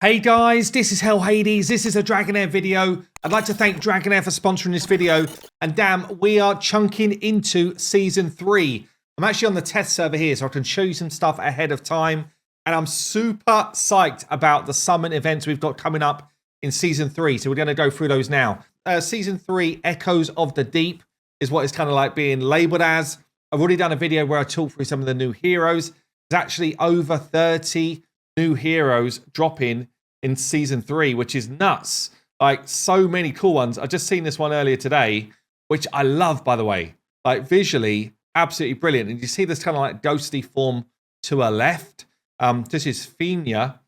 Hey guys, this is HELOITE. This is a Dragonheir video. I'd like to thank Dragonheir for sponsoring this video. And damn, we are chunking into Season 3. I'm actually on the test server here, so I can show you some stuff ahead of time. And I'm super psyched about the summon events we've got coming up in Season 3. So we're going to go through those now. Season 3, Echoes of the Deep, is what it's kind of like being labeled as. I've already done a video where I talked through some of the new heroes. There's actually over 30 new heroes dropping in Season 3, which is nuts. Like, so many cool ones. I just seen this one earlier today, which I love, by the way. Like, visually, absolutely brilliant. And you see this kind of like ghosty form to her left. This is Fina.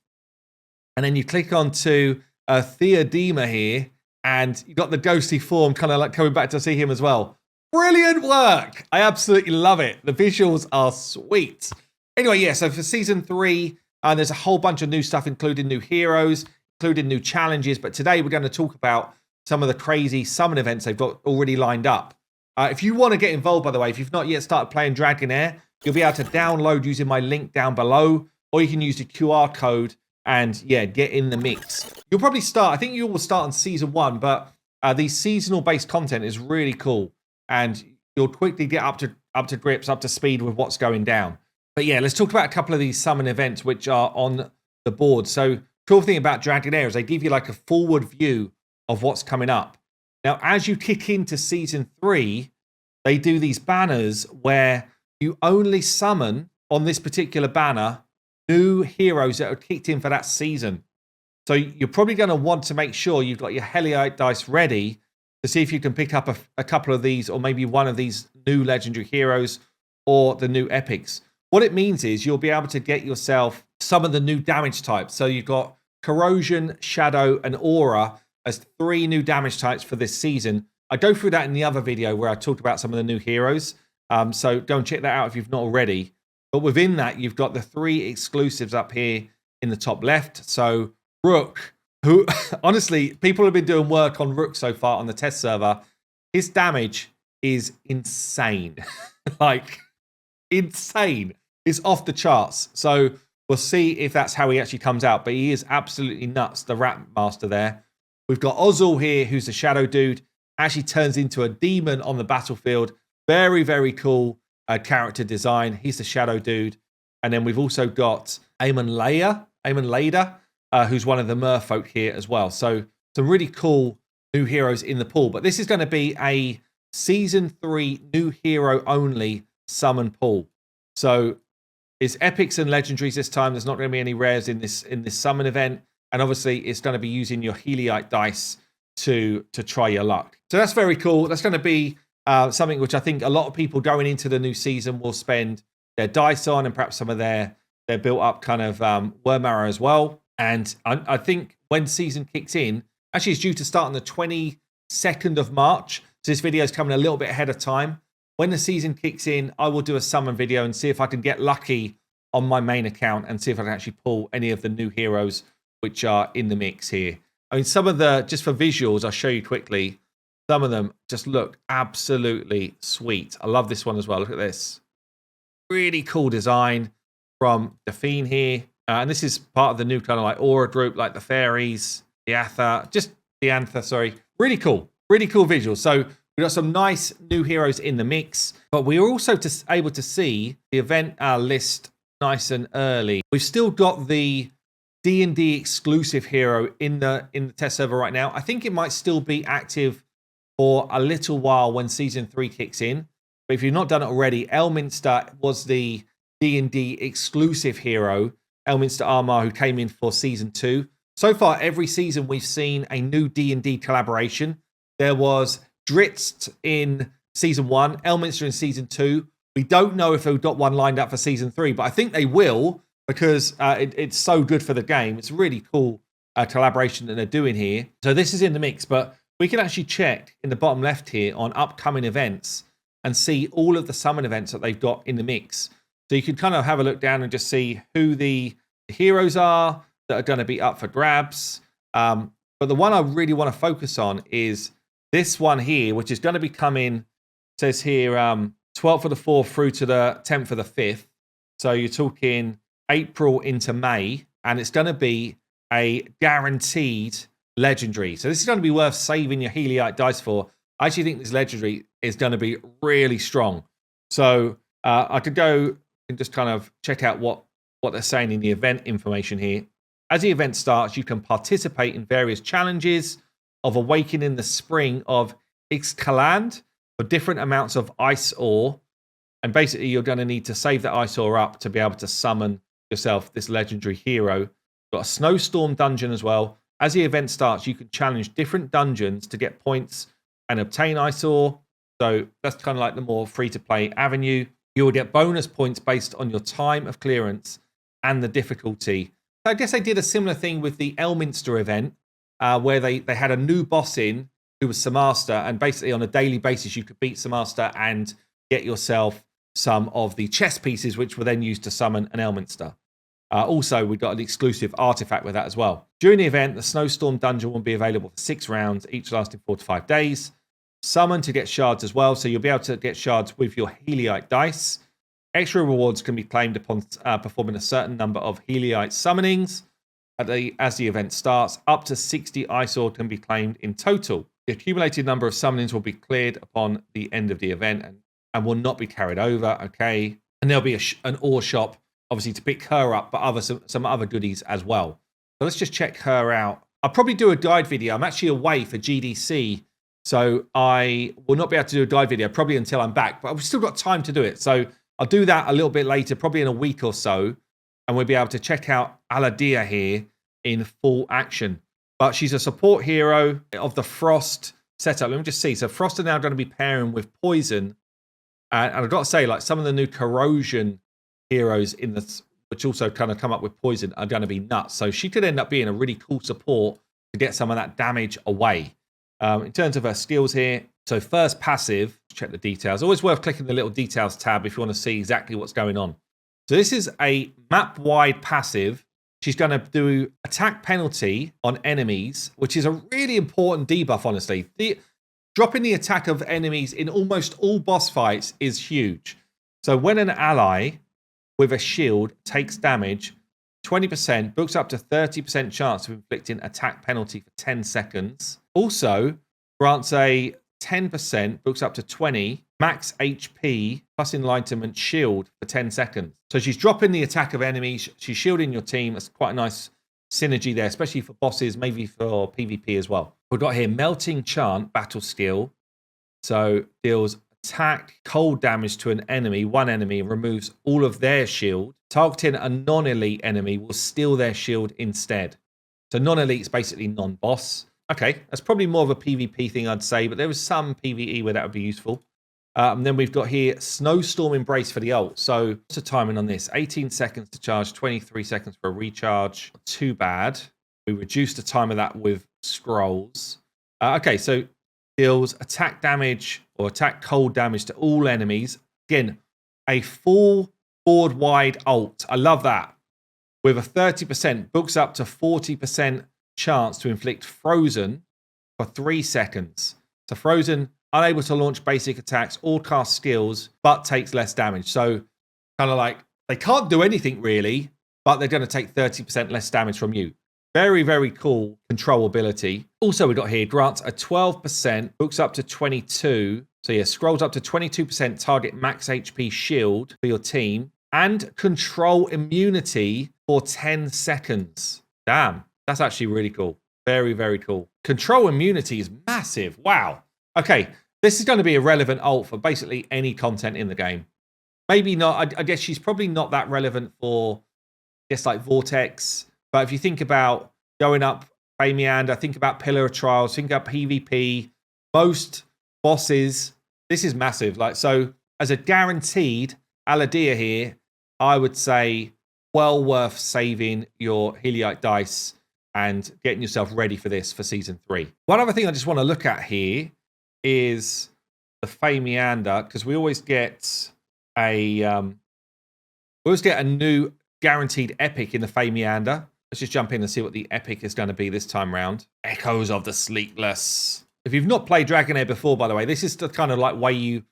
And then you click onto Theodema here, and you got the ghosty form kind of like coming back to see him as well. Brilliant work! I absolutely love it. The visuals are sweet. Anyway, yeah, so for Season 3, there's a whole bunch of new stuff, including new heroes, including new challenges. But today we're going to talk about some of the crazy summon events they've got already lined up. If you want to get involved, by the way, if you've not yet started playing Dragonheir, you'll be able to download using my link down below, or you can use the QR code and, yeah, get in the mix. You'll probably start, I think you will start on Season 1, but the seasonal-based content is really cool, and you'll quickly get up to grips, up to speed with what's going down. But yeah, let's talk about a couple of these summon events which are on the board. So, cool thing about Dragonheir is they give you like a forward view of what's coming up. Now, as you kick into Season 3, they do these banners where you only summon on this particular banner new heroes that are kicked in for that season. So you're probably going to want to make sure you've got your HELOITE dice ready to see if you can pick up a couple of these, or maybe one of these new legendary heroes or the new epics. What it means is you'll be able to get yourself some of the new damage types. So you've got Corrosion, Shadow, and Aura as 3 new damage types for this season. I go through that in the other video where I talked about some of the new heroes. So go and check that out if you've not already. But within that, you've got the 3 exclusives up here in the top left. So Rook, who honestly, people have been doing work on Rook so far on the test server. His damage is insane. Like, insane. It's off the charts. So we'll see if that's how he actually comes out. But he is absolutely nuts, the Rat Master there. We've got Ozul here, who's the Shadow Dude. Actually turns into a demon on the battlefield. Very, very cool character design. He's the Shadow Dude. And then we've also got Amon Lader, who's one of the merfolk here as well. So some really cool new heroes in the pool. But this is going to be a Season 3 new hero only summon pool. So it's epics and legendaries this time. There's not going to be any rares in this summon event, and obviously it's going to be using your HELOITE dice to try your luck. So that's very cool. That's going to be something which I think a lot of people going into the new season will spend their dice on, and perhaps some of their built up kind of worm arrow as well. And I think when season kicks in, actually it's due to start on the 22nd of March. So this video is coming a little bit ahead of time. When the season kicks in, I will do a summon video and see if I can get lucky on my main account and see if I can actually pull any of the new heroes which are in the mix here. I mean, some of the, just for visuals, I'll show you quickly. Some of them just look absolutely sweet. I love this one as well. Look at this. Really cool design from the Fiend here. And this is part of the new kind of like aura group, like the fairies, the Anther, sorry. Really cool visuals. So we've got some nice new heroes in the mix, but we are also able to see the event list nice and early. We've still got the D&D exclusive hero in the test server right now. I think it might still be active for a little while when Season 3 kicks in. But if you've not done it already, Elminster was the D&D exclusive hero, Elminster Armor, who came in for Season 2. So far, every season we've seen a new D&D collaboration. There was Dritz in Season 1, Elminster in Season 2. We don't know if they've got one lined up for Season 3, but I think they will, because it's so good for the game. It's a really cool collaboration that they're doing here. So this is in the mix, but we can actually check in the bottom left here on upcoming events and see all of the summon events that they've got in the mix. So you can kind of have a look down and just see who the heroes are that are going to be up for grabs. But the one I really want to focus on is this one here, which is going to be coming, says here, 12th of the 4th through to the 10th of the 5th. So you're talking April into May, and it's going to be a guaranteed legendary. So this is going to be worth saving your HELOITE dice for. I actually think this legendary is going to be really strong. So I could go and just kind of check out what they're saying in the event information here. As the event starts, you can participate in various challenges of awakening the spring of Ixcaland for different amounts of ice ore. And basically, you're going to need to save that ice ore up to be able to summon yourself this legendary hero. Got a snowstorm dungeon as well. As the event starts, you can challenge different dungeons to get points and obtain ice ore. So that's kind of like the more free-to-play avenue. You will get bonus points based on your time of clearance and the difficulty. So I guess they did a similar thing with the Elminster event, where they had a new boss in who was Samaster, and basically on a daily basis you could beat Samaster and get yourself some of the chess pieces, which were then used to summon an Elminster. Also, we got an exclusive artifact with that as well. During the event, the Snowstorm Dungeon will be available for 6 rounds, each lasting 4 to 5 days. Summon to get shards as well, so you'll be able to get shards with your HELOITE dice. Extra rewards can be claimed upon performing a certain number of HELOITE summonings. As the event starts, up to 60 ice ore can be claimed in total. The accumulated number of summonings will be cleared upon the end of the event and will not be carried over. Okay, and there'll be an ore shop, obviously, to pick her up, but some other goodies as well. So let's just check her out. I'll probably do a guide video. I'm actually away for GDC, so I will not be able to do a guide video probably until I'm back, but I've still got time to do it. So I'll do that a little bit later, probably in a week or so, and we'll be able to check out Aladiah here in full action. But she's a support hero of the Frost setup. Let me just see. So Frost are now going to be pairing with Poison. And I've got to say, like, some of the new Corrosion heroes in this, which also kind of come up with Poison, are going to be nuts. So she could end up being a really cool support to get some of that damage away. In terms of her skills here, so first passive, check the details. Always worth clicking the little details tab if you want to see exactly what's going on. So this is a map-wide passive. She's going to do attack penalty on enemies, which is a really important debuff, honestly. Dropping the attack of enemies in almost all boss fights is huge. So when an ally with a shield takes damage, 20% books up to 30% chance of inflicting attack penalty for 10 seconds. Also grants a 10%, books up to 20, max HP plus enlightenment shield for 10 seconds. So she's dropping the attack of enemies. She's shielding your team. That's quite a nice synergy there, especially for bosses, maybe for PvP as well. We've got here Melting Chant, battle skill. So deals attack cold damage to an enemy, one enemy, and removes all of their shield. Targeting a non-elite enemy will steal their shield instead. So non-elite is basically non-boss. Okay, that's probably more of a PvP thing, I'd say, but there is some PvE where that would be useful. And then we've got here Snowstorm Embrace for the ult. So what's the timing on this? 18 seconds to charge, 23 seconds for a recharge. Not too bad. We reduced the time of that with scrolls. Okay, so deals attack damage or attack cold damage to all enemies. Again, a full board wide ult. I love that. With a 30%, books up to 40% chance to inflict Frozen for 3 seconds. So Frozen, unable to launch basic attacks or cast skills, but takes less damage. So kind of like they can't do anything really, but they're going to take 30% less damage from you. Very, very cool control ability. Also, we got here grants a 12%, books up to 22. So yeah, scrolls up to 22% target max HP shield for your team and control immunity for 10 seconds. Damn, that's actually really cool. Very, very cool. Control immunity is massive. Wow. Okay, this is going to be a relevant ult for basically any content in the game. Maybe not. I guess she's probably not that relevant for, I guess, like Vortex. But if you think about going up meander, think about Pillar of Trials, think about PvP, most bosses, this is massive. Like, so as a guaranteed Aladiah here, I would say well worth saving your HELOITE dice and getting yourself ready for this for Season 3. One other thing I just want to look at here is the meander, because we always get a new guaranteed epic in the meander. Let's just jump in and see what the epic is going to be this time round. Echoes of the Sleepless. If you've not played Dragonheir before, by the way, this is the kind of like way you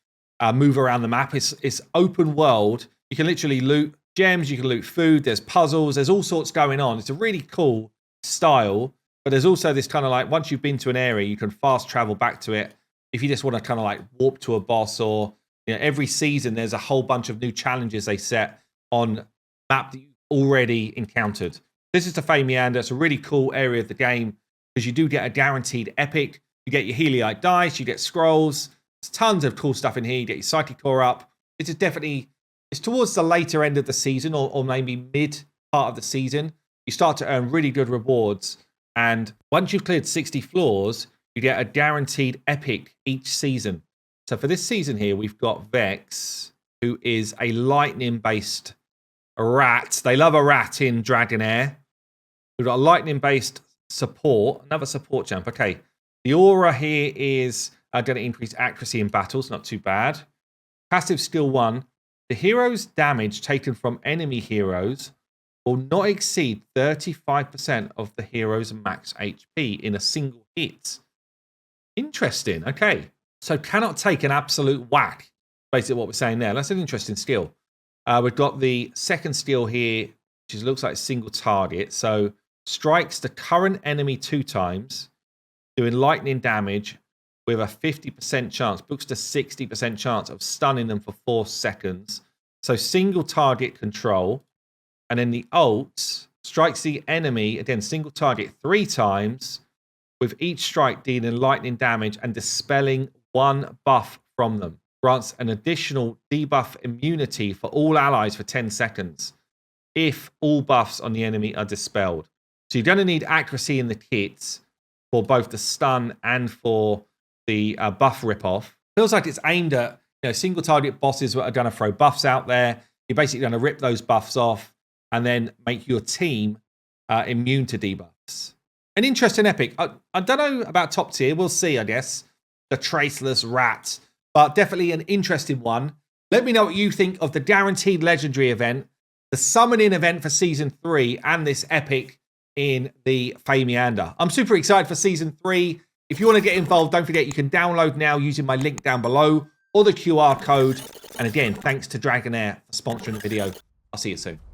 move around the map. It's open world. You can literally loot gems. You can loot food. There's puzzles. There's all sorts going on. It's a really cool style, but there's also this kind of like, once you've been to an area, you can fast travel back to it. If you just want to kind of like warp to a boss, or every season there's a whole bunch of new challenges they set on map that you've already encountered. This is the meander. It's a really cool area of the game because you do get a guaranteed epic. You get your HELOITE dice, you get scrolls. There's tons of cool stuff in here. You get your psychic core up. It's towards the later end of the season, or maybe mid part of the season. You start to earn really good rewards. And once you've cleared 60 floors, you get a guaranteed epic each season. So for this season here, we've got Vex, who is a lightning-based rat. They love a rat in Dragonheir. We've got a lightning-based support, another support champ. Okay, the aura here is going to increase accuracy in battles, not too bad. Passive skill 1. The hero's damage taken from enemy heroes will not exceed 35% of the hero's max HP in a single hit. Interesting. Okay, so cannot take an absolute whack. Basically what we're saying there. That's an interesting skill. We've got the second skill here, which looks like a single target. So strikes the current enemy 2 times, doing lightning damage with a 50% chance, books to 60% chance of stunning them for 4 seconds. So single target control. And then the ult strikes the enemy, again, single target 3 times, with each strike dealing lightning damage and dispelling 1 buff from them. Grants an additional debuff immunity for all allies for 10 seconds if all buffs on the enemy are dispelled. So you're going to need accuracy in the kits for both the stun and for the buff ripoff. Feels like it's aimed at single target bosses that are going to throw buffs out there. You're basically going to rip those buffs off and then make your team immune to debuffs. An interesting epic. I don't know about top tier. We'll see, I guess. The Traceless Rat. But definitely an interesting one. Let me know what you think of the Guaranteed Legendary event, the Summoning event for Season 3, and this epic in the meander. I'm super excited for Season 3. If you want to get involved, don't forget you can download now using my link down below or the QR code. And again, thanks to Dragonheir for sponsoring the video. I'll see you soon.